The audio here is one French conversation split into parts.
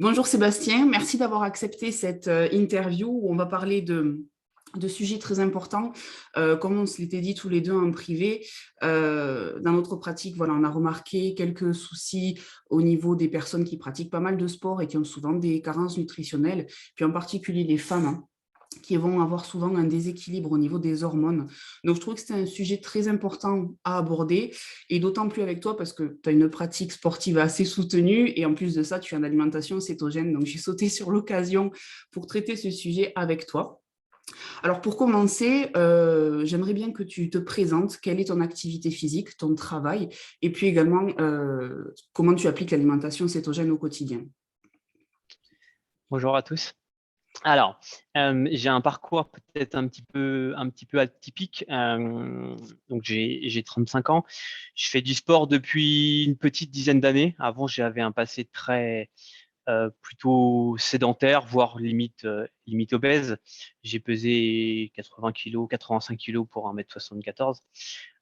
Bonjour Sébastien, merci d'avoir accepté cette interview où on va parler de sujets très importants. Comme on se l'était dit tous les deux en privé, dans notre pratique, voilà, on a remarqué quelques soucis au niveau des personnes qui pratiquent pas mal de sport et qui ont souvent des carences nutritionnelles, puis en particulier les femmes, hein, qui vont avoir souvent un déséquilibre au niveau des hormones. Donc, je trouve que c'est un sujet très important à aborder, et d'autant plus avec toi parce que tu as une pratique sportive assez soutenue, et en plus de ça, tu as une alimentation cétogène. Donc, j'ai sauté sur l'occasion pour traiter ce sujet avec toi. Alors, pour commencer, j'aimerais bien que tu te présentes. Quelle est ton activité physique, ton travail, et puis également comment tu appliques l'alimentation cétogène au quotidien. Bonjour à tous. Alors, j'ai un parcours peut-être un petit peu atypique. Donc, j'ai 35 ans. Je fais du sport depuis une petite dizaine d'années. Avant, j'avais un passé très plutôt sédentaire, voire limite obèse. J'ai pesé 80 kilos, 85 kilos pour 1,74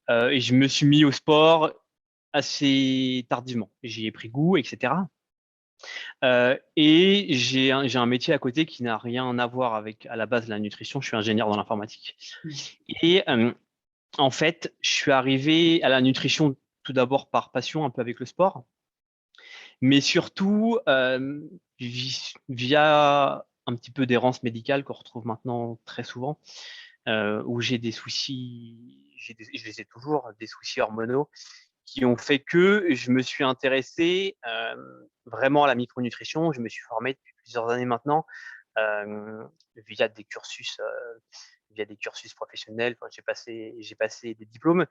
m. Et je me suis mis au sport assez tardivement. J'y ai pris goût, etc. Et j'ai un métier à côté qui n'a rien à voir avec, à la base, la nutrition. Je suis ingénieur dans l'informatique. Et en fait, je suis arrivé à la nutrition tout d'abord par passion, un peu avec le sport, mais surtout via un petit peu d'errance médicale qu'on retrouve maintenant très souvent, où j'ai des soucis, je les ai toujours, des soucis hormonaux qui ont fait que je me suis intéressé vraiment à la micronutrition. Je me suis formé depuis plusieurs années maintenant euh, via des cursus, via des cursus professionnels. Enfin, j'ai passé des diplômes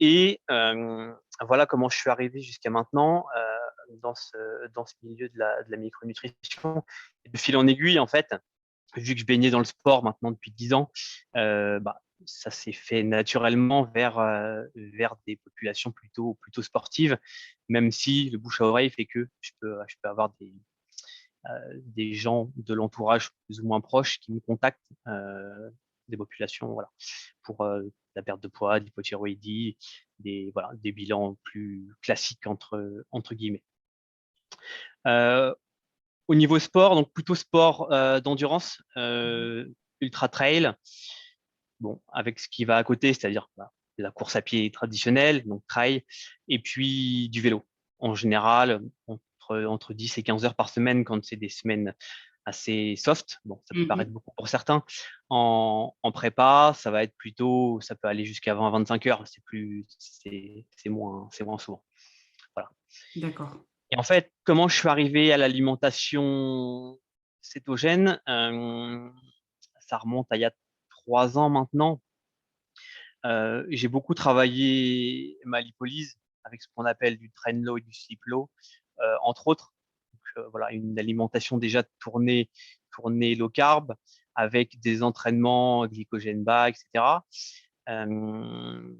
et voilà comment je suis arrivé jusqu'à maintenant dans ce milieu de la micronutrition. Et de fil en aiguille, en fait, vu que je baignais dans le sport maintenant depuis 10 ans, ça s'est fait naturellement vers des populations plutôt sportives, même si le bouche à oreille fait que je peux avoir des gens de l'entourage plus ou moins proches qui me contactent, des populations, voilà, pour la perte de poids, de l'hypothyroïdie, voilà, des bilans plus classiques entre guillemets. Euh, Au niveau sport, donc plutôt sport d'endurance, ultra trail, bon, avec ce qui va à côté, c'est-à-dire la course à pied traditionnelle, donc trail, et puis du vélo. En général, entre 10 et 15 heures par semaine quand c'est des semaines assez soft. Bon, ça peut paraître Mhm. beaucoup pour certains. En prépa, ça va être plutôt, ça peut aller jusqu'à 20 à 25 heures. C'est moins souvent. Voilà. D'accord. Et en fait, comment je suis arrivé à l'alimentation cétogène, ça remonte à il y a 3 ans maintenant. J'ai beaucoup travaillé ma lipolyse avec ce qu'on appelle du train low et du sleep low, entre autres. Donc, voilà, une alimentation déjà tournée low carb avec des entraînements glycogène bas, etc. Euh,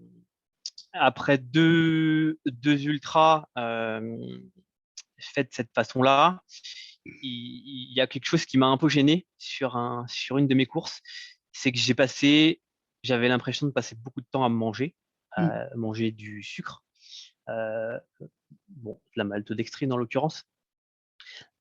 Après deux ultras faits de cette façon-là, il y a quelque chose qui m'a un peu gêné sur une de mes courses, c'est que j'avais l'impression de passer beaucoup de temps Mhm. à manger du sucre, euh, bon, de la maltodextrine en l'occurrence,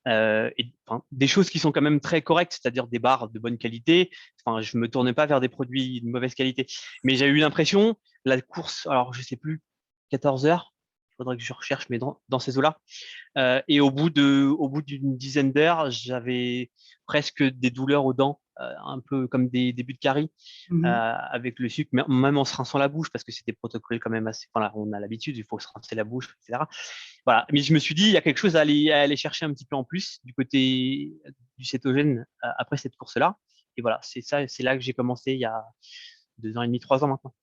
enfin, des choses qui sont quand même très correctes, c'est-à-dire des barres de bonne qualité. Enfin, je me tournais pas vers des produits de mauvaise qualité, mais j'ai eu l'impression, la course, alors je sais plus, 14 heures, il faudrait que je recherche, mais dans ces eaux-là. Et au bout d'une dizaine d'heures, j'avais presque des douleurs aux dents, un peu comme des débuts de carie, Mhm. avec le sucre, mais même en se rinçant la bouche, parce que c'est des protocoles quand même assez. Voilà, on a l'habitude, il faut se rincer la bouche, etc. Voilà. Mais je me suis dit, il y a quelque chose à aller chercher un petit peu en plus du côté du cétogène après cette course-là. Et voilà, c'est là que j'ai commencé il y a 2 ans et demi, 3 ans maintenant.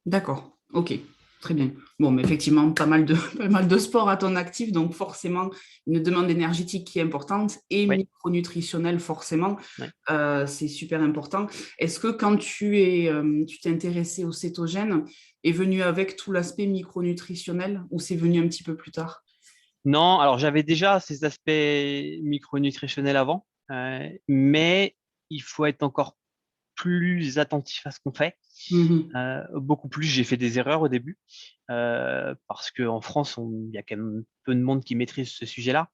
D'accord, ok, très bien. Bon, mais effectivement, pas mal de, pas mal de sport à ton actif, donc forcément, une demande énergétique qui est importante et Oui, micronutritionnelle, forcément, oui. c'est super important. Est-ce que quand tu t'es intéressé au cétogène, est venu avec tout l'aspect micronutritionnel ou c'est venu un petit peu plus tard? Non, alors j'avais déjà ces aspects micronutritionnels avant, mais il faut être encore plus attentif à ce qu'on fait. Mhm. Beaucoup plus, j'ai fait des erreurs au début, parce qu'en France, il y a quand même peu de monde qui maîtrise ce sujet-là.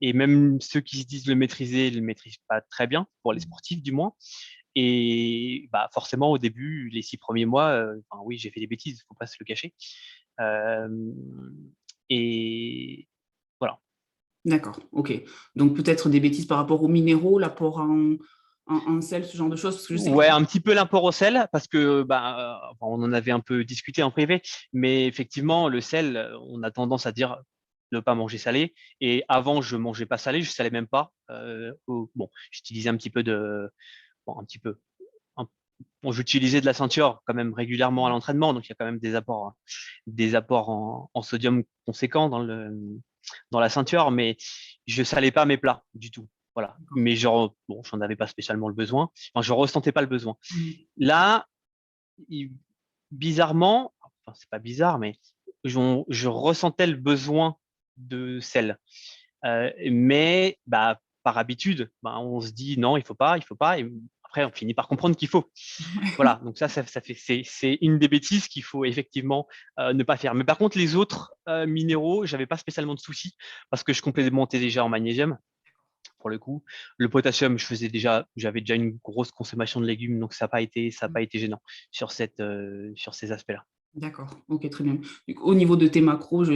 Et même ceux qui se disent le maîtriser, ne le maîtrisent pas très bien, pour les sportifs du moins. Et bah, forcément, au début, les 6 premiers mois, enfin, oui, j'ai fait des bêtises, il ne faut pas se le cacher. Euh, et voilà. D'accord, ok. Donc peut-être des bêtises par rapport aux minéraux, l'apport en sel, ce genre de choses, parce que je sais que... Ouais, un petit peu l'import au sel, parce que bah, on en avait un peu discuté en privé, mais effectivement, le sel, on a tendance à dire ne pas manger salé. Et avant, je mangeais pas salé, je salais même pas. Bon, j'utilisais un petit peu de, bon, un petit peu. Bon, j'utilisais de la ceinture quand même régulièrement à l'entraînement, donc il y a quand même des apports en sodium conséquents dans la ceinture, mais je salais pas mes plats du tout. Voilà. Mais genre, bon, j'en avais pas spécialement le besoin. Enfin, je ressentais pas le besoin. Mhm. Là, bizarrement, enfin, c'est pas bizarre, mais je ressentais le besoin de sel. Mais bah, par habitude, bah, on se dit non, il faut pas, il faut pas. Et après, on finit par comprendre qu'il faut. Voilà, donc ça fait, c'est une des bêtises qu'il faut effectivement ne pas faire. Mais par contre, les autres minéraux, j'avais pas spécialement de soucis parce que je complémentais déjà en magnésium pour le coup. Le potassium, j'avais déjà une grosse consommation de légumes, donc ça a pas été gênant sur ces aspects-là. D'accord, ok, très bien. Du coup, au niveau de tes macros,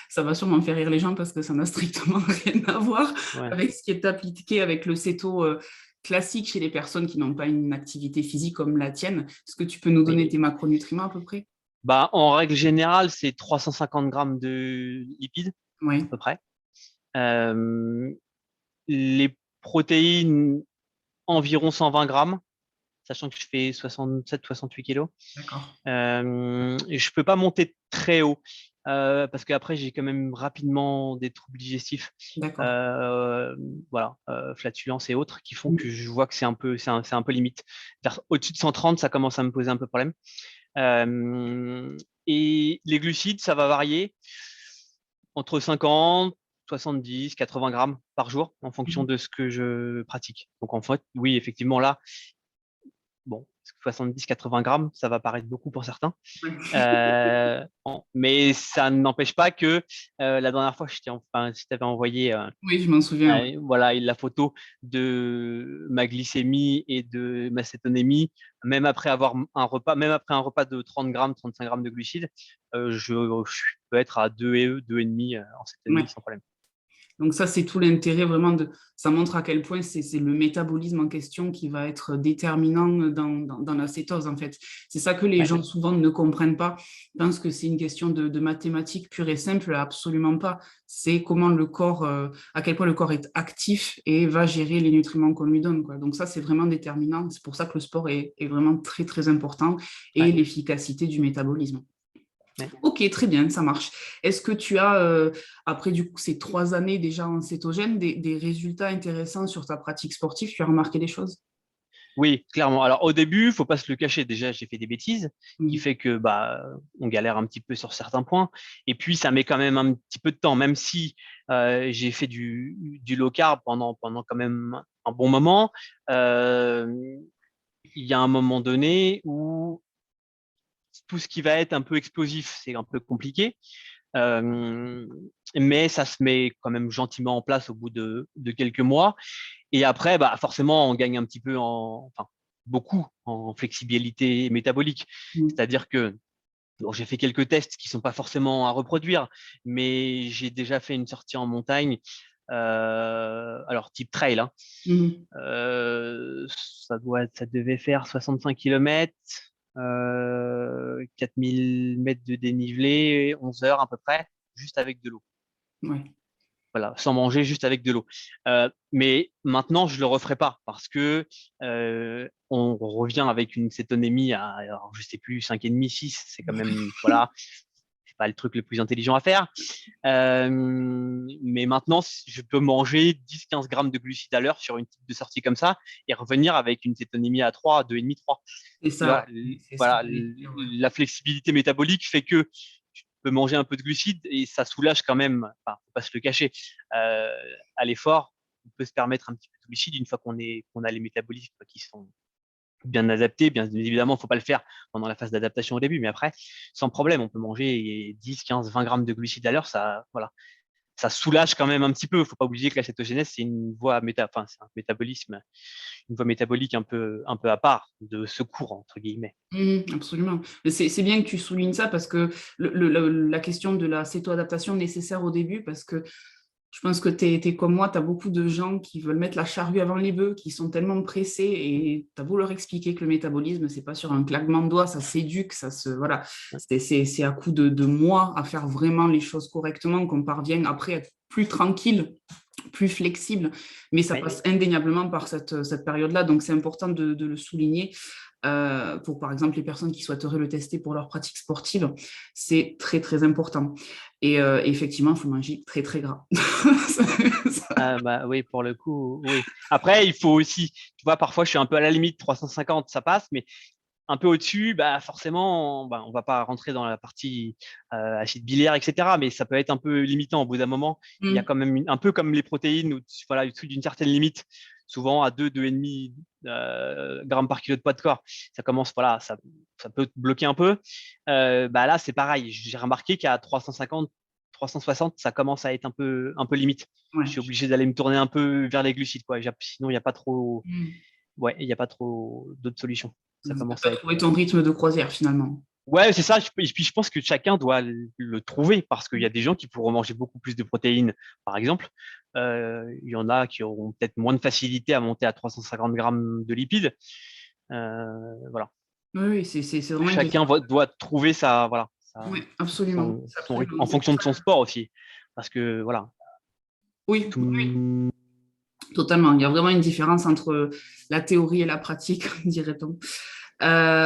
ça va sûrement faire rire les gens parce que ça n'a strictement rien à voir Ouais. avec ce qui est appliqué avec le céto classique chez les personnes qui n'ont pas une activité physique comme la tienne. Est-ce que tu peux nous Oui. donner tes macronutriments à peu près? Bah, en règle générale, c'est 350 grammes de lipides à Oui, peu près. Euh, les protéines, environ 120 grammes, sachant que je fais 67-68 kilos. d'accord. Et je peux pas monter très haut parce qu'après j'ai quand même rapidement des troubles digestifs, D'accord. euh, voilà, flatulence et autres qui font que je vois que c'est un peu limite. Au-dessus de 130, ça commence à me poser un peu problème. Euh, et les glucides, ça va varier entre 50, 70, 80 grammes par jour en fonction de ce que je pratique. Donc en fait, oui, effectivement là, bon, 70-80 grammes, ça va paraître beaucoup pour certains. Bon, mais ça n'empêche pas que la dernière fois, enfin, je t'avais envoyé Oui, je m'en souviens. Oui. voilà, la photo de ma glycémie et de ma cétonémie, même après un repas de 30 grammes, 35 grammes de glucides, je peux être à 2 et 2,5 en cétonémie Ouais. sans problème. Donc ça, c'est tout l'intérêt vraiment ça montre à quel point c'est le métabolisme en question qui va être déterminant dans la cétose, en fait. C'est ça que les Ouais, gens souvent ne comprennent pas. Ils pensent que c'est une question de mathématiques pure et simple. Absolument pas. C'est comment le corps, à quel point le corps est actif et va gérer les nutriments qu'on lui donne, quoi. Donc ça, c'est vraiment déterminant. C'est pour ça que le sport est vraiment très, très important et ouais, l'efficacité du métabolisme. ouais. Ok, très bien, ça marche. Est-ce que tu as, après du coup, ces 3 années déjà en cétogène, des résultats intéressants sur ta pratique sportive? Tu as remarqué des choses? Oui, clairement. Alors au début, faut pas se le cacher. Déjà, j'ai fait des bêtises, qui Oui, fait que bah on galère un petit peu sur certains points. Et puis ça met quand même un petit peu de temps, même si j'ai fait du low carb pendant quand même un bon moment. euh, il y a un moment donné où tout ce qui va être un peu explosif, c'est un peu compliqué. Euh, mais ça se met quand même gentiment en place au bout de quelques mois. Et après, bah, forcément, on gagne un petit peu enfin, beaucoup en flexibilité métabolique. oui, C'est-à-dire que bon, j'ai fait quelques tests qui sont pas forcément à reproduire, mais j'ai déjà fait une sortie en montagne, alors type trail, hein. mhm, Ça devait faire 65 km, 4000 mètres de dénivelé, 11 heures à peu près, juste avec de l'eau. ouais, Voilà, sans manger, juste avec de l'eau. Mais maintenant, je le referai pas parce que on revient avec une cétonémie à, alors, je sais plus, 5,5, 6. C'est quand même, voilà, c'est pas le truc le plus intelligent à faire. Mais maintenant, je peux manger 10-15 grammes de glucides à l'heure sur une type de sortie comme ça et revenir avec une cétonémie à 3, 2,5, 3. c'est Tu ça, vois, ouais. C'est ce que voilà, j'allais dire, ouais. la flexibilité métabolique fait que je peux manger un peu de glucides et ça soulage quand même, enfin, faut pas se le cacher, euh, à l'effort, on peut se permettre un petit peu de glucides une fois qu'on a les métabolismes qui sont bien adaptés. Bien évidemment, il ne faut pas le faire pendant la phase d'adaptation au début, mais après, sans problème, on peut manger 10, 15, 20 grammes de glucides à l'heure, ça, voilà, ça soulage quand même un petit peu. Il ne faut pas oublier que la cétogénèse, c'est c'est un métabolisme, une voie métabolique un peu à part, de secours, entre guillemets. Absolument. Mais c'est bien que tu soulignes ça parce que la question de la céto-adaptation est nécessaire au début parce que je pense que tu es comme moi, tu as beaucoup de gens qui veulent mettre la charrue avant les bœufs, qui sont tellement pressés et tu as beau leur expliquer que le métabolisme, c'est pas sur un claquement de doigts, ça s'éduque, voilà. C'est à coup de mois à faire vraiment les choses correctement qu'on parvient après à être plus tranquille, plus flexible, mais ça Oui. passe indéniablement par cette période-là, donc c'est important de le souligner. Pour par exemple les personnes qui souhaiteraient le tester pour leur pratique sportive, c'est très très important. Et effectivement, il faut manger très très gras. Ah, bah oui, pour le coup, oui. Après, il faut aussi, tu vois, parfois je suis un peu à la limite, 350, ça passe, mais un peu au-dessus, bah forcément, bah, on va pas rentrer dans la partie acide biliaire, etc. Mais ça peut être un peu limitant au bout d'un moment. Il y a quand même un peu comme les protéines, où, voilà, au-dessus d'une certaine limite, souvent à 2,5 grammes par kilo de poids de corps, ça commence, voilà, ça peut te bloquer un peu. Bah là, c'est pareil. J'ai remarqué qu'à 350, 360, ça commence à être un peu limite. Je Ouais. suis obligé d'aller me tourner un peu vers les glucides, quoi. Sinon, il n'y a pas trop, Mm. ouais, il n'y a pas trop d'autres solutions. Ça Tu commence as à être. trouvé ton rythme de croisière finalement. Ouais, c'est ça. Et puis, je pense que chacun doit le trouver parce qu'il y a des gens qui pourront manger beaucoup plus de protéines, par exemple. Il y en a qui auront peut-être moins de facilité à monter à 350 grammes de lipides. Voilà. Oui, c'est vraiment une question. Chacun doit trouver voilà, Oui, absolument. C'est son rythme absolument. en C'est pour fonction de ça son sport aussi. Parce que, voilà. oui, oui, Tout... totalement. Il y a vraiment une différence entre la théorie et la pratique, dirait-on.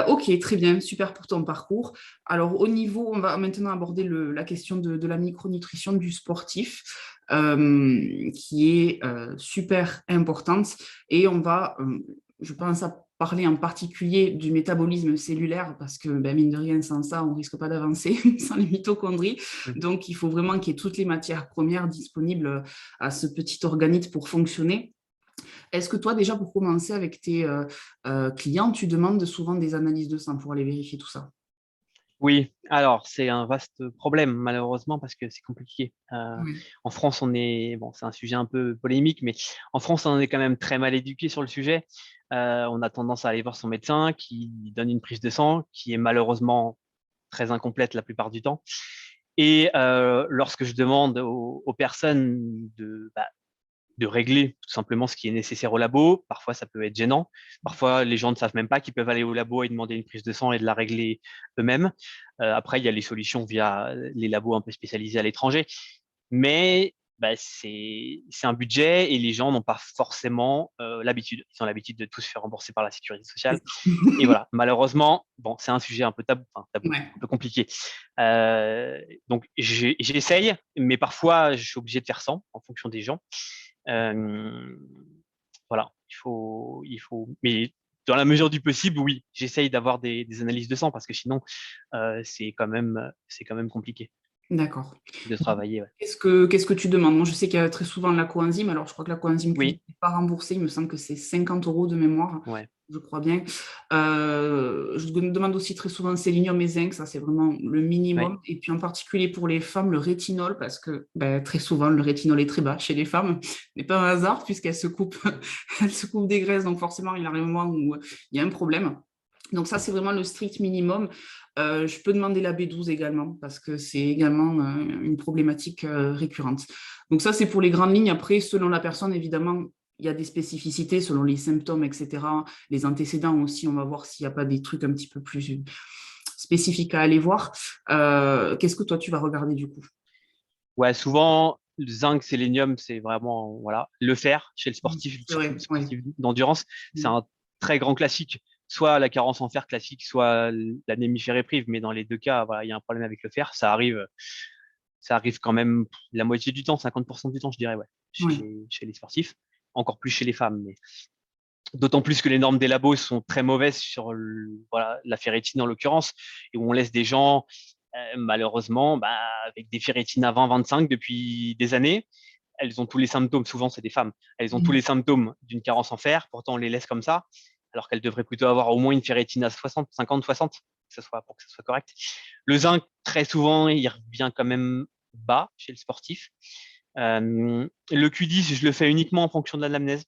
Ok, très bien, super pour ton parcours. Alors, au niveau, on va maintenant aborder la question de la micronutrition du sportif, qui est super importante. Et on va, je pense, à parler en particulier du métabolisme cellulaire, parce que, ben, mine de rien, sans ça, on risque pas d'avancer, sans les mitochondries. Donc, il faut vraiment qu'il y ait toutes les matières premières disponibles à ce petit organisme pour fonctionner. Est-ce que toi, déjà, pour commencer avec tes clients, tu demandes souvent des analyses de sang pour aller vérifier tout ça? Oui, alors c'est un vaste problème malheureusement parce que c'est compliqué. Oui. En France, bon, c'est un sujet un peu polémique, mais en France, on est quand même très mal éduqué sur le sujet. On a tendance à aller voir son médecin qui donne une prise de sang qui est malheureusement très incomplète la plupart du temps. Et lorsque je demande aux personnes de régler tout simplement ce qui est nécessaire au labo. Parfois, ça peut être gênant. Parfois, les gens ne savent même pas qu'ils peuvent aller au labo et demander une prise de sang et de la régler eux-mêmes. Après, il y a les solutions via les labos un peu spécialisés à l'étranger. Mais bah, c'est un budget et les gens n'ont pas forcément l'habitude. Ils ont l'habitude de tout se faire rembourser par la sécurité sociale. Et voilà, malheureusement, bon, c'est un sujet un peu tabou, Ouais. un peu compliqué. Donc, j'essaye, mais parfois, je suis obligé de faire sans en fonction des gens. Euh, voilà, mais dans la mesure du possible, oui, j'essaye d'avoir des analyses de sang parce que sinon, c'est quand même compliqué D'accord. de travailler. Ouais. Qu'est-ce que tu demandes? Moi, je sais qu'il y a très souvent la coenzyme. Alors, je crois que la coenzyme Q10 Oui, n'est pas remboursée. Il me semble que c'est 50 euros de mémoire, ouais, je crois bien. Je me demande aussi très souvent sélénium et zinc. Ça, c'est vraiment le ouais. minimum. Et puis, en particulier pour les femmes, le rétinol, parce que ben, très souvent, le rétinol est très bas chez les femmes. Ce n'est pas un hasard puisqu'elles se coupent, elles se coupent des graisses. Donc, forcément, il y a un moment où il y a un problème. Donc ça, c'est vraiment le strict minimum. Je peux demander la B12 également, parce que c'est également une problématique récurrente. Donc ça, c'est pour les grandes lignes. Après, selon la personne, évidemment, il y a des spécificités selon les symptômes, etc. Les antécédents aussi, on va voir s'il n'y a pas des trucs un petit peu plus spécifiques à aller voir. Qu'est-ce que toi, tu vas regarder du coup? Ouais, souvent, le zinc, sélénium, c'est vraiment voilà, le fer chez le sportif, C'est surtout vrai, le oui. sportif d'endurance, c'est un très grand classique. Soit la carence en fer classique, soit l'anémie ferriprive, mais dans les deux cas, voilà, il y a un problème avec le fer. Ça arrive quand même la moitié du temps, 50% du temps, je dirais, ouais, Oui. chez les sportifs, encore plus chez les femmes. Mais d'autant plus que les normes des labos sont très mauvaises sur voilà, la ferritine en l'occurrence, et où on laisse des gens, malheureusement, bah, avec des ferritines à 20-25 depuis des années. Elles ont tous les symptômes, souvent c'est des femmes, elles ont tous les symptômes d'une carence en fer, pourtant on les laisse comme ça, alors qu'elles devraient plutôt avoir au moins une ferritine à 60, 50, 60, pour que ce soit correct. Le zinc, très souvent, il revient quand même bas chez le sportif. Le Q10, je le fais uniquement en fonction de l'anamnèse.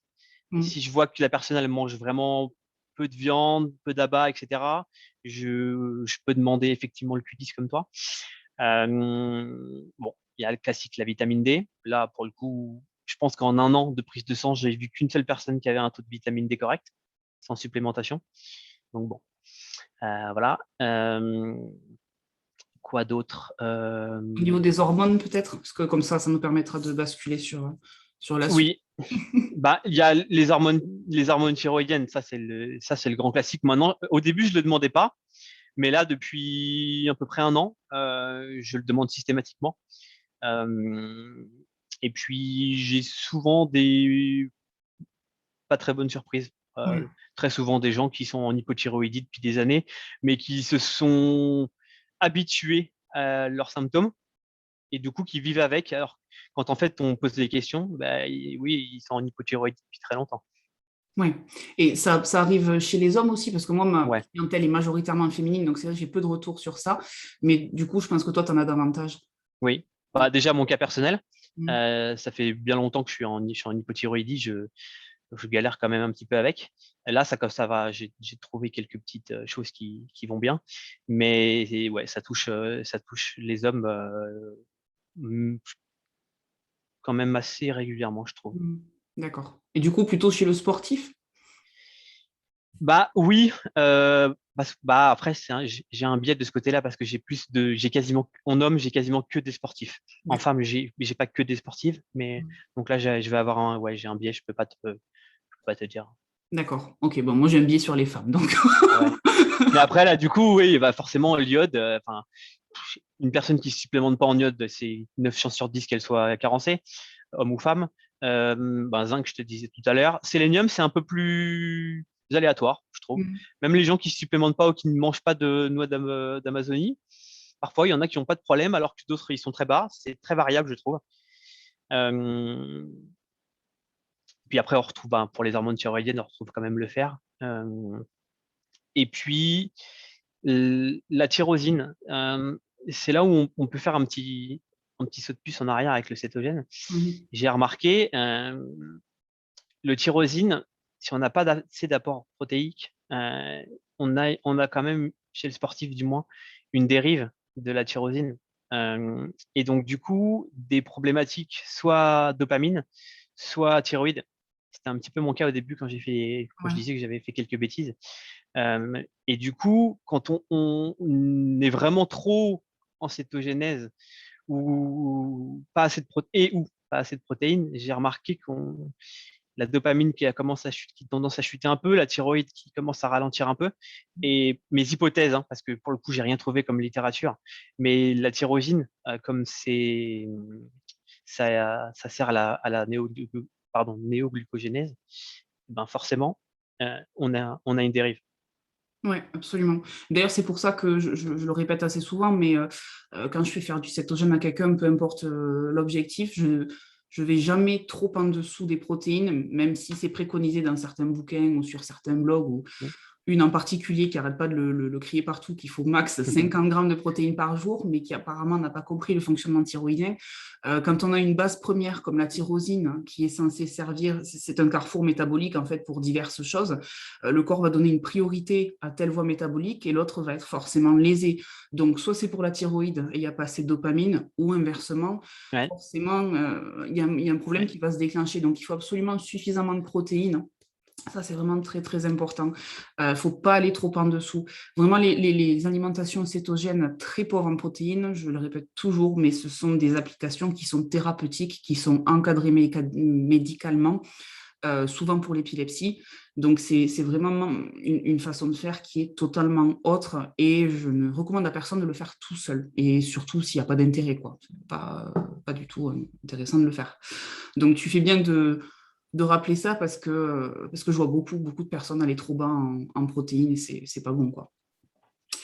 Mm. Si je vois que la personne elle mange vraiment peu de viande, peu d'abats, etc., je peux demander effectivement le Q10 comme toi. Bon, il y a le classique, la vitamine D. Là, pour le coup, je pense qu'en un an de prise de sang, j'ai vu qu'une seule personne qui avait un taux de vitamine D correct, sans supplémentation. Donc bon, voilà. Quoi d'autre? Au niveau des hormones, peut-être, parce que comme ça nous permettra de basculer sur la suite. Oui, bah il y a les hormones thyroïdiennes. Ça c'est le grand classique. Maintenant, au début, je le demandais pas, mais là, depuis à peu près un an, je le demande systématiquement. Euh, et puis, j'ai souvent des pas très bonnes surprises. Ouais. Très souvent des gens qui sont en hypothyroïdie depuis des années, mais qui se sont habitués à leurs symptômes et du coup qui vivent avec. Alors, quand en fait on pose des questions, bah, oui, ils sont en hypothyroïdie depuis très longtemps. Oui, et ça arrive chez les hommes aussi, parce que moi, ma Ouais, clientèle est majoritairement féminine, donc c'est vrai que j'ai peu de retours sur ça. Mais du coup, je pense que toi, tu en as davantage. oui. Bah, déjà, mon cas personnel, Mm. ça fait bien longtemps que je suis en hypothyroïdie, je galère quand même un petit peu avec. Là, ça va, j'ai trouvé quelques petites choses qui vont bien, mais ouais, ça touche les hommes mm, quand même assez régulièrement, je trouve. Mm. D'accord. Et du coup, plutôt chez le sportif? Bah oui, bah après j'ai un biais de ce côté-là parce que j'ai quasiment en homme j'ai quasiment que des sportifs. En D'accord. femme j'ai pas que des sportives, mais donc là je vais avoir j'ai un biais, je peux pas te dire. D'accord. Ok, bon, moi, j'ai un biais sur les femmes, donc. Ouais. Mais après là du coup oui bah forcément l'iode, enfin une personne qui se supplémente pas en iode, c'est 9 chances sur 10 qu'elle soit carencée, homme ou femme. Zinc, je te disais tout à l'heure. Sélénium, c'est un peu plus aléatoire, je trouve. Mm. Même les gens qui ne se supplémentent pas ou qui ne mangent pas de noix d'Amazonie, parfois, il y en a qui n'ont pas de problème, alors que d'autres, ils sont très bas. C'est très variable, je trouve. Euh, Puis après, on retrouve, pour les hormones thyroïdiennes, on retrouve quand même le fer. Et puis, la tyrosine, c'est là où on peut faire un petit saut de puce en arrière avec le cétogène. Mhm. J'ai remarqué, le tyrosine, si on n'a pas assez d'apport protéique, on a quand même, chez le sportif du moins, une dérive de la tyrosine. Et donc, du coup, des problématiques, soit dopamine, soit thyroïde. C'était un petit peu mon cas au début quand je Ouais. disais que j'avais fait quelques bêtises. Et du coup, quand on est vraiment trop en cétogénèse ou pas assez de ou pas assez de protéines, j'ai remarqué qu'on la dopamine qui tendance à chuter un peu, la thyroïde qui commence à ralentir un peu. Et mes hypothèses, hein, parce que pour le coup, j'ai rien trouvé comme littérature, mais la tyrosine, comme ça sert à la néoglucogénèse, ben forcément, on a une dérive. Oui, absolument. D'ailleurs, c'est pour ça que je le répète assez souvent, mais quand je fais faire du cétogène à quelqu'un, peu importe l'objectif, je vais jamais trop en dessous des protéines, même si c'est préconisé dans certains bouquins ou sur certains blogs ou une en particulier qui n'arrête pas de le crier partout, qu'il faut max 50 grammes de protéines par jour, mais qui apparemment n'a pas compris le fonctionnement thyroïdien. Quand on a une base première comme la tyrosine, hein, qui est censée servir, c'est un carrefour métabolique en fait pour diverses choses, le corps va donner une priorité à telle voie métabolique et l'autre va être forcément lésé. Donc, soit c'est pour la thyroïde et il n'y a pas assez de dopamine, ou inversement, Ouais, forcément, y a un problème ouais. qui va se déclencher. Donc, il faut absolument suffisamment de protéines. Ça, c'est vraiment très, très important. Il ne faut pas aller trop en dessous. Vraiment, les alimentations cétogènes très pauvres en protéines, je le répète toujours, mais ce sont des applications qui sont thérapeutiques, qui sont encadrées médicalement, souvent pour l'épilepsie. Donc, c'est vraiment une façon de faire qui est totalement autre et je ne recommande à personne de le faire tout seul. Et surtout s'il n'y a pas d'intérêt, quoi. C'est pas du tout intéressant de le faire. Donc, tu fais bien de rappeler ça parce que je vois beaucoup, beaucoup de personnes aller trop bas en protéines et c'est pas bon, quoi.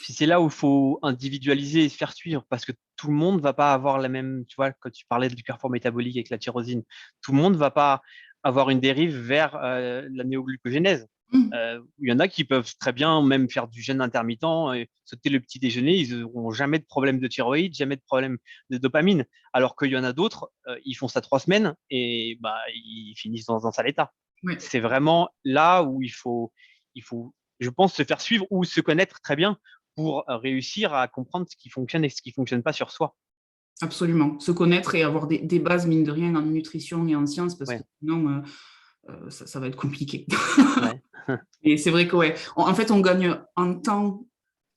Puis c'est là où il faut individualiser et se faire suivre parce que tout le monde va pas avoir la même, tu vois, quand tu parlais du carrefour métabolique avec la tyrosine, tout le monde va pas avoir une dérive vers la néoglucogénèse. Mm. Il y en a qui peuvent très bien même faire du jeûne intermittent et sauter le petit déjeuner, ils n'auront jamais de problème de thyroïde, jamais de problème de dopamine. Alors qu'il y en a d'autres, ils font ça 3 semaines et bah, ils finissent dans un sale état. Ouais, C'est vraiment là où il faut, je pense, se faire suivre ou se connaître très bien pour réussir à comprendre ce qui fonctionne et ce qui fonctionne pas sur soi. absolument. Se connaître et avoir des bases, mine de rien, en nutrition et en sciences, parce que Ouais, sinon, ça va être compliqué. ouais, Et c'est vrai que, ouais, en fait, on gagne en temps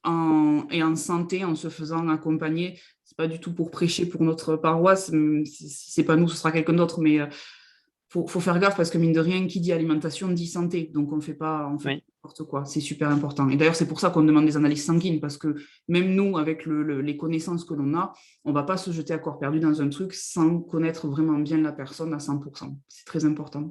et en santé en se faisant accompagner. C'est pas du tout pour prêcher pour notre paroisse. Si c'est pas nous, ce sera quelqu'un d'autre. Mais faut faire gaffe parce que mine de rien, qui dit alimentation dit santé. Donc on fait pas oui, n'importe quoi. C'est super important. Et d'ailleurs, c'est pour ça qu'on demande des analyses sanguines parce que même nous, avec les connaissances que l'on a, on va pas se jeter à corps perdu dans un truc sans connaître vraiment bien la personne à 100%. C'est très important.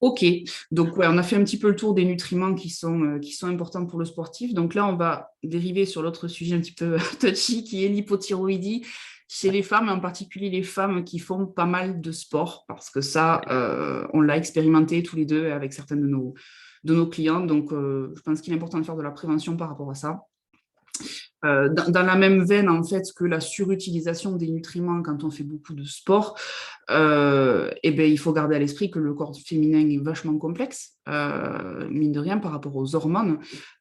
Ok, donc ouais, on a fait un petit peu le tour des nutriments qui sont importants pour le sportif. Donc là, on va dériver sur l'autre sujet un petit peu touchy qui est l'hypothyroïdie chez ouais, les femmes, et en particulier les femmes qui font pas mal de sport, parce que ça, ouais. on l'a expérimenté tous les deux avec certains de nos clients. Donc, je pense qu'il est important de faire de la prévention par rapport à ça. Dans la même veine, en fait, que la surutilisation des nutriments quand on fait beaucoup de sport, eh ben, il faut garder à l'esprit que le corps féminin est vachement complexe, mine de rien, par rapport aux hormones.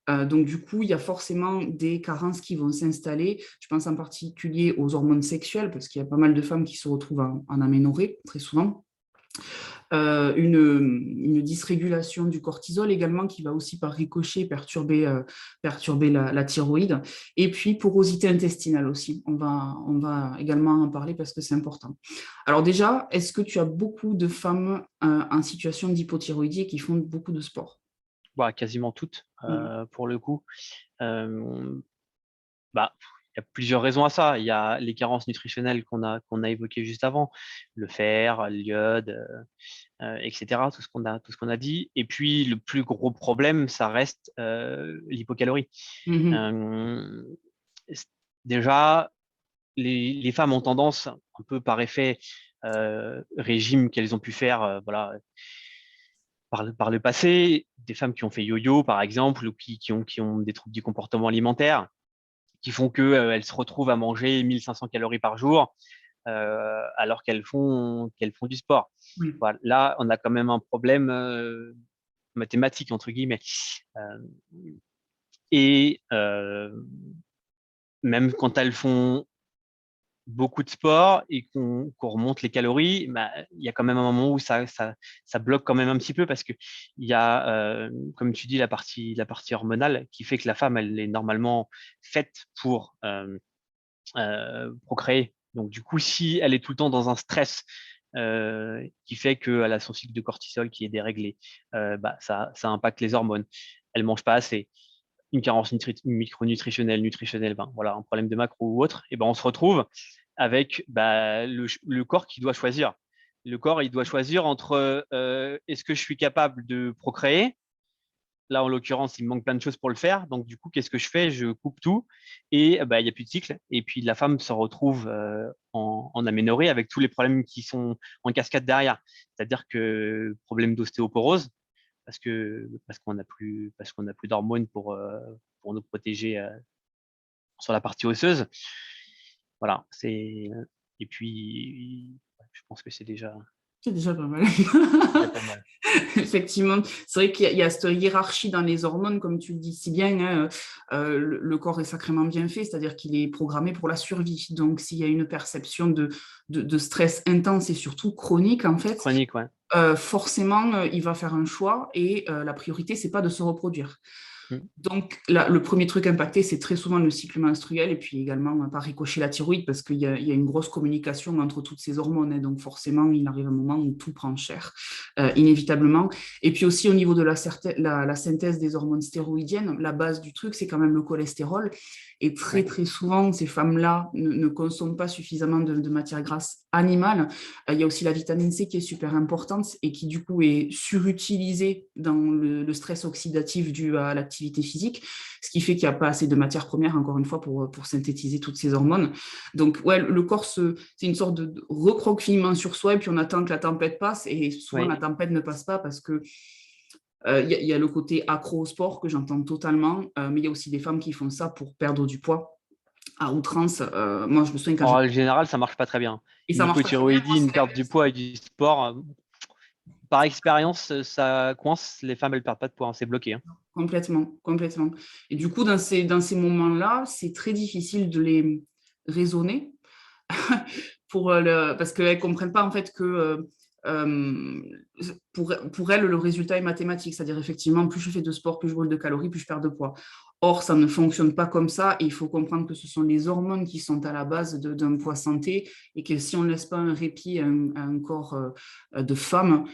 Donc, du coup, il y a forcément des carences qui vont s'installer. Je pense en particulier aux hormones sexuelles, parce qu'il y a pas mal de femmes qui se retrouvent en aménorrhée, très souvent. Une dysrégulation du cortisol également qui va aussi par ricochet perturber la thyroïde. Et puis porosité intestinale aussi. On va également en parler parce que c'est important. Alors déjà, est-ce que tu as beaucoup de femmes en situation d'hypothyroïdie qui font beaucoup de sport? Bah, quasiment toutes, Mhm. pour le coup. Euh, Bah, il y a plusieurs raisons à ça. Il y a les carences nutritionnelles qu'on a évoquées juste avant, le fer, l'iode, etc. Tout ce qu'on a dit. Et puis le plus gros problème, ça reste l'hypocalorie. Mhm. Euh, Déjà, les femmes ont tendance, un peu par effet régime qu'elles ont pu faire, voilà, par le passé, des femmes qui ont fait yo-yo par exemple, ou qui ont des troubles du comportement alimentaire qui font qu'elles se retrouvent à manger 1500 calories par jour alors qu'elles font du sport. Oui. Voilà. Là, on a quand même un problème mathématique, entre guillemets. Euh, et même quand elles font beaucoup de sport et qu'on remonte les calories, bah, il y a quand même un moment où ça bloque quand même un petit peu parce que il y a, comme tu dis, la partie hormonale qui fait que la femme, elle est normalement faite pour procréer. Donc, du coup, si elle est tout le temps dans un stress qui fait qu'elle a son cycle de cortisol qui est déréglé, bah, ça impacte les hormones. Elle mange pas assez. Une carence micronutritionnelle, nutritionnelle, ben, voilà, un problème de macro ou autre, et ben, on se retrouve avec bah, le corps qui doit choisir. Le corps, il doit choisir entre est-ce que je suis capable de procréer. Là, en l'occurrence, il me manque plein de choses pour le faire. Donc, du coup, qu'est-ce que je fais? Je coupe tout et bah, il n'y a plus de cycle. Et puis, la femme se retrouve en aménorrhée avec tous les problèmes qui sont en cascade derrière. C'est-à-dire que problème d'ostéoporose, parce qu'on n'a plus d'hormones pour nous protéger sur la partie osseuse. Voilà. Et puis, je pense que C'est déjà pas mal. c'est déjà pas mal. Effectivement, c'est vrai qu'il y a cette hiérarchie dans les hormones, comme tu le dis si bien, hein, le corps est sacrément bien fait, c'est-à-dire qu'il est programmé pour la survie. Donc, s'il y a une perception de stress intense et surtout chronique, en fait, Chronique, ouais. forcément, il va faire un choix et la priorité, c'est pas de se reproduire. Mm. Donc, là, le premier truc impacté, c'est très souvent le cycle menstruel et puis également, par ricochet, la thyroïde parce il y a une grosse communication entre toutes ces hormones. Hein, donc, forcément, il arrive un moment où tout prend cher, inévitablement. Et puis aussi, au niveau de la synthèse des hormones stéroïdiennes, la base du truc, c'est quand même le cholestérol. Et très, Ouais. très souvent, ces femmes-là ne consomment pas suffisamment de matière grasse animale. Il y a aussi la vitamine C qui est super importante et qui, du coup, est surutilisée dans le stress oxydatif dû à l'activité physique, ce qui fait qu'il n'y a pas assez de matières premières, encore une fois, pour synthétiser toutes ces hormones. Donc, ouais, le corps, c'est une sorte de recroquevillement sur soi et puis on attend que la tempête passe et souvent la Oui. tempête ne passe pas parce que Il y a le côté accro au sport que j'entends totalement, mais il y a aussi des femmes qui font ça pour perdre du poids à outrance. Moi, je me souviens quand En j'étais... règle générale, ça marche pas très bien. Et Une ça marche pas très bien, moi, hypothyroïdie, une c'est perte du l'inverse. poids et du sport, par expérience, ça coince. Les femmes, elles perdent pas de poids, hein, c'est bloqué, hein. Complètement, complètement. Et du coup, dans ces moments-là, c'est très difficile de les raisonner parce qu'elles ne comprennent pas en fait que euh, pour elles, le résultat est mathématique. C'est-à-dire, effectivement, plus je fais de sport, plus je brûle de calories, plus je perds de poids. Or, ça ne fonctionne pas comme ça et il faut comprendre que ce sont les hormones qui sont à la base d'un poids santé et que si on ne laisse pas un répit à un corps de femme,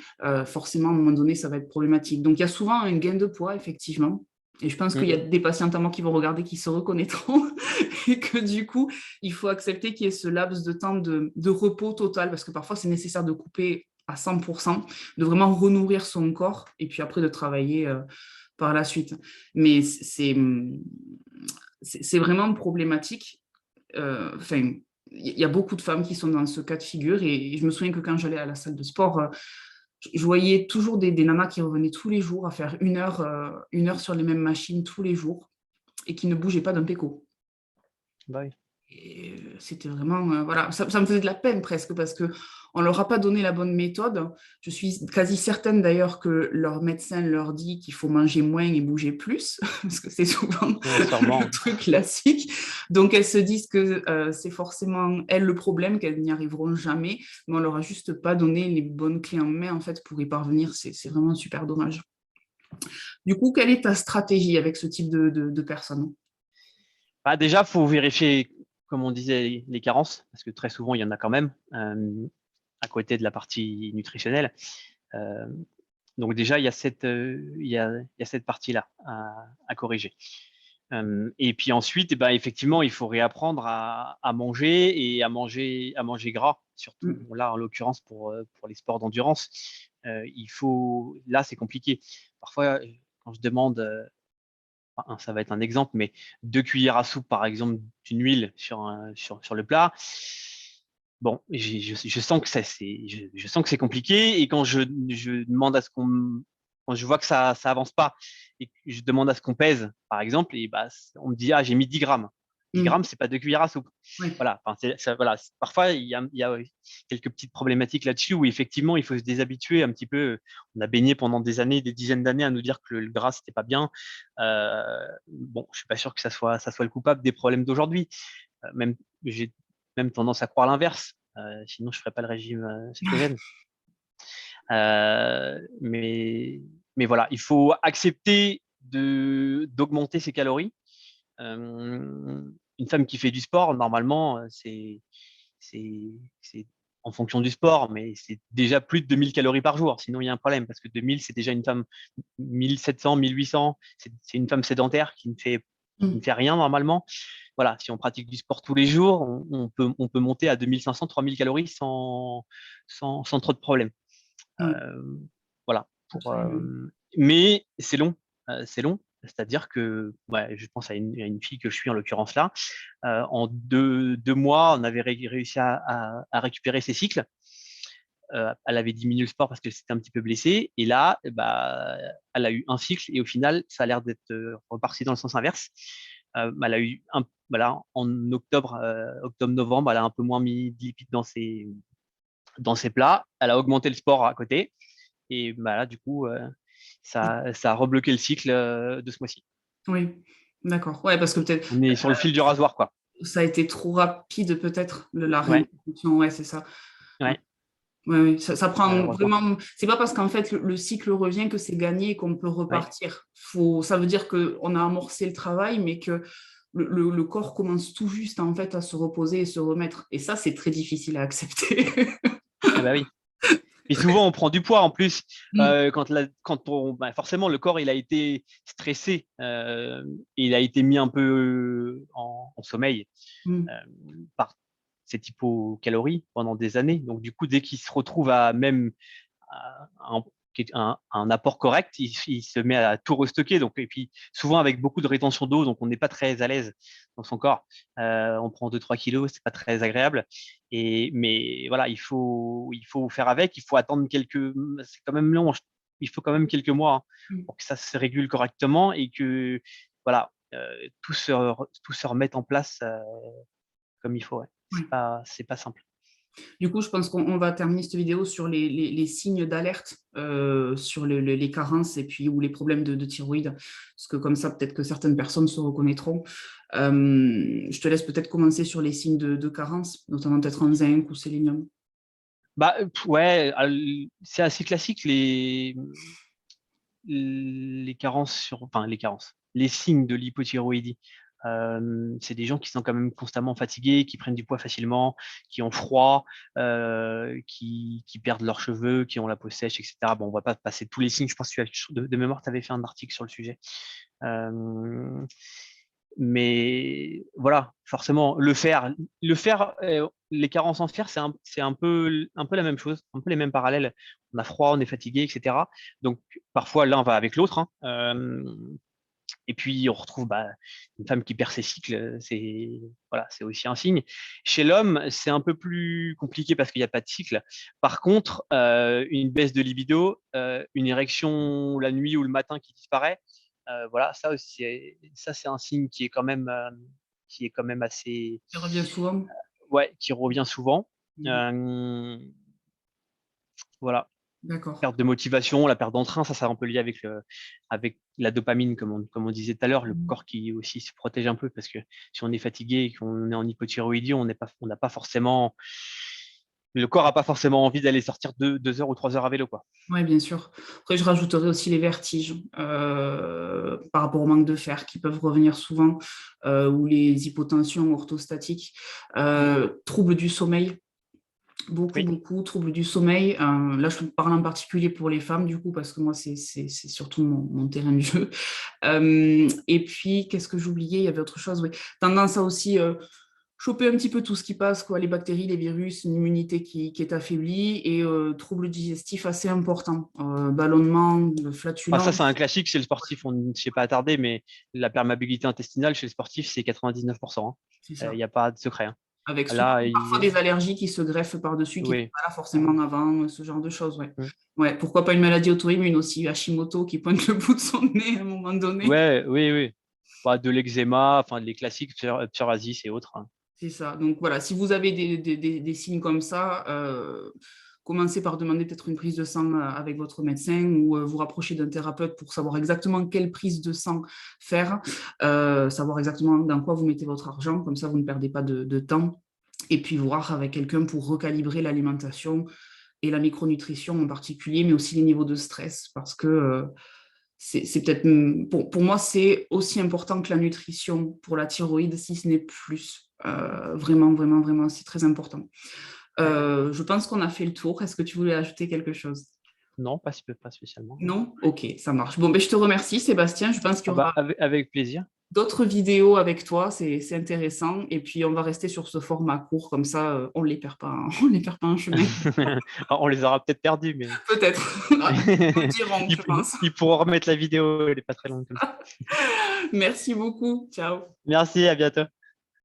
forcément, à un moment donné, ça va être problématique. Donc, il y a souvent un gain de poids, effectivement. Et je pense qu'il y a Mm. des patientes à moi qui vont regarder, qui se reconnaîtront et que du coup, il faut accepter qu'il y ait ce laps de temps de repos total parce que parfois, c'est nécessaire de couper à 100%, de vraiment renourrir son corps et puis après de travailler par la suite. Mais c'est vraiment problématique. Enfin, il y a beaucoup de femmes qui sont dans ce cas de figure et je me souviens que quand j'allais à la salle de sport, je voyais toujours des nanas qui revenaient tous les jours à faire 1 heure sur les mêmes machines tous les jours et qui ne bougeaient pas d'un péco. Bah oui. Et c'était vraiment, voilà, ça me faisait de la peine presque parce que on leur a pas donné la bonne méthode. Je suis quasi certaine d'ailleurs que leur médecin leur dit qu'il faut manger moins et bouger plus, parce que c'est souvent Ouais, sûrement. le truc classique. Donc elles se disent que c'est forcément elles le problème, qu'elles n'y arriveront jamais, mais on leur a juste pas donné les bonnes clés en main en fait pour y parvenir. C'est vraiment super dommage. Du coup, quelle est ta stratégie avec ce type de personnes? Bah, déjà, faut vérifier, comme on disait, les carences, parce que très souvent, il y en a quand même, à côté de la partie nutritionnelle. Euh, donc déjà, il y a cette partie-là à corriger. Et puis ensuite, eh ben, effectivement, il faut réapprendre à manger et à manger gras, surtout Mm, là, en l'occurrence, pour les sports d'endurance. Là, c'est compliqué. Parfois, quand je demande, ça va être un exemple, mais 2 cuillères à soupe, par exemple, d'une huile sur le plat. Bon, je sens que je sens que c'est compliqué et quand je demande à ce quand je vois que ça avance pas et que je demande à ce qu'on pèse, par exemple, et bah, on me dit, ah, j'ai mis 10 grammes. 10 mm, grammes, c'est pas 2 cuillères à soupe. ouais. Voilà. Enfin, voilà. Parfois, il y a quelques petites problématiques là-dessus où effectivement, il faut se déshabituer un petit peu. On a baigné pendant des années, des dizaines d'années à nous dire que le gras, c'était pas bien. Bon, je suis pas sûr que ça soit le coupable des problèmes d'aujourd'hui. Même, j'ai même tendance à croire l'inverse. Sinon, je ferais pas le régime cétogène. Mais, voilà, il faut accepter d'augmenter ses calories. Une femme qui fait du sport, normalement, c'est, c'est en fonction du sport, mais c'est déjà plus de 2000 calories par jour. Sinon, il y a un problème parce que 2000, c'est déjà une femme 1700, 1800. C'est une femme sédentaire qui ne Mm, fait rien normalement. Voilà, si on pratique du sport tous les jours, on peut monter à 2500, 3000 calories sans trop de problèmes. ouais, Euh, voilà. absolument. Mais c'est long. C'est long. C'est-à-dire que ouais, je pense à à une fille que je suis en l'occurrence là. En 2 mois, on avait réussi à récupérer ses cycles. Elle avait diminué le sport parce qu'elle s'était un petit peu blessée. Et là, bah, elle a eu un cycle et au final, ça a l'air d'être reparti dans le sens inverse. Elle a eu voilà, en octobre, octobre-novembre, elle a un peu moins mis de lipides dans ses plats. Elle a augmenté le sport à côté. Et bah, là, du coup, ça a rebloqué le cycle de ce mois-ci. Oui, d'accord. Ouais, parce que peut-être On est sur le fil du rasoir, quoi. ça a été trop rapide, peut-être, la Ouais, réintroduction. Ouais, c'est ça. Ouais, ouais, ouais, ouais. Ça prend malheureusement. vraiment. C'est pas parce qu'en fait le cycle revient que c'est gagné et qu'on peut Ouais. repartir. Ça veut dire qu'on a amorcé le travail, mais que le corps commence tout juste en fait à se reposer et se remettre. Et ça, c'est très difficile à accepter. Ah bah oui. Et souvent, on prend du poids en plus Mm, bah, forcément, le corps il a été stressé, et il a été mis un peu en sommeil mm, euh, par cette hypocalorie pendant des années. Donc, du coup, dès qu'il se retrouve à même un, un apport correct, il se met à tout restocker. Donc, et puis, souvent avec beaucoup de rétention d'eau, donc on n'est pas très à l'aise dans son corps. On prend 2-3 kilos, c'est pas très agréable. Mais voilà, il faut faire avec. Il faut attendre quelques. C'est quand même long. il faut quand même quelques mois Mm. pour que ça se régule correctement et que voilà, tout se remette en place comme il faut. Ouais. Ouais. C'est pas simple. Du coup, je pense qu'on va terminer cette vidéo sur les signes d'alerte, sur les carences et puis ou les problèmes de thyroïde, parce que comme ça, peut-être que certaines personnes se reconnaîtront. Je te laisse peut-être commencer sur les signes de carence, notamment peut-être en zinc ou sélénium. Bah ouais, c'est assez classique les carences, les signes de l'hypothyroïdie. C'est des gens qui sont quand même constamment fatigués, qui prennent du poids facilement, qui ont froid, qui perdent leurs cheveux, qui ont la peau sèche, etc. Bon, on va pas passer tous les signes. Je pense que de mémoire, tu avais fait un article sur le sujet. Mais voilà, forcément, les carences en fer, c'est un peu la même chose, un peu les mêmes parallèles. On a froid, on est fatigué, etc. Donc parfois l'un va avec l'autre. Et puis on retrouve une femme qui perd ses cycles, c'est aussi un signe. Chez l'homme, c'est un peu plus compliqué parce qu'il n'y a pas de cycle. Par contre, une baisse de libido, une érection la nuit ou le matin qui disparaît, voilà, ça aussi, ça c'est un signe qui est quand même assez, Ça revient souvent. ouais, qui revient souvent. Mhm. Euh, voilà, D'accord. perte de motivation, la perte d'entrain, ça c'est un peu lié avec la dopamine, comme on disait tout à l'heure, le Mhm. corps qui aussi se protège un peu parce que si on est fatigué et qu'on est en hypothyroïdie, on n'a pas forcément, le corps n'a pas forcément envie d'aller sortir 2 heures ou 3 heures à vélo, quoi. Oui, bien sûr. Après, je rajouterai aussi les vertiges par rapport au manque de fer qui peuvent revenir souvent, ou les hypotensions orthostatiques, troubles du sommeil, beaucoup, Oui. beaucoup, troubles du sommeil. Là, je parle en particulier pour les femmes, du coup, parce que moi, c'est surtout mon terrain de jeu. Et puis, qu'est-ce que j'oubliais? Il y avait autre chose, oui. Tendance à aussi choper un petit peu tout ce qui passe, quoi, les bactéries, les virus, une immunité qui est affaiblie et troubles digestifs assez importants. Ballonnement, Ça c'est flatulence, un classique chez le sportif, on ne s'y est pas attardé, mais la perméabilité intestinale chez le sportif, c'est 99%. c'est Il ça. n'y a pas de secret. Avec souvent Là, parfois des allergies qui se greffent par-dessus, qui n'étaient oui. pas là forcément avant, ce genre de choses. Ouais. Mm. Ouais, pourquoi pas une maladie auto-immune aussi, Hashimoto qui pointe le bout de son nez à un moment donné. Ouais, oui, oui. Pas de l'eczéma, enfin les classiques psoriasis et autres. C'est ça. Donc voilà, si vous avez des signes comme ça, commencez par demander peut-être une prise de sang avec votre médecin ou vous rapprocher d'un thérapeute pour savoir exactement quelle prise de sang faire, savoir exactement dans quoi vous mettez votre argent, comme ça vous ne perdez pas de temps, et puis voir avec quelqu'un pour recalibrer l'alimentation et la micronutrition en particulier, mais aussi les niveaux de stress, parce que c'est peut-être, pour moi, c'est aussi important que la nutrition pour la thyroïde, si ce n'est plus. Vraiment, vraiment, vraiment, c'est très important. Ouais. Je pense qu'on a fait le tour. Est-ce que tu voulais ajouter quelque chose? Non, pas spécialement. Non? Ok, ça marche. Bon, ben, je te remercie, Sébastien. Je pense qu'il y aura Avec plaisir. d'autres vidéos avec toi. C'est intéressant. Et puis, on va rester sur ce format court. Comme ça, on ne les perd pas, on les perd pas en chemin. On les aura peut-être perdus, mais Peut-être. Nous le dirons, je pense. ils pourront remettre la vidéo, elle n'est pas très longue comme ça. Merci beaucoup. Ciao. Merci, à bientôt.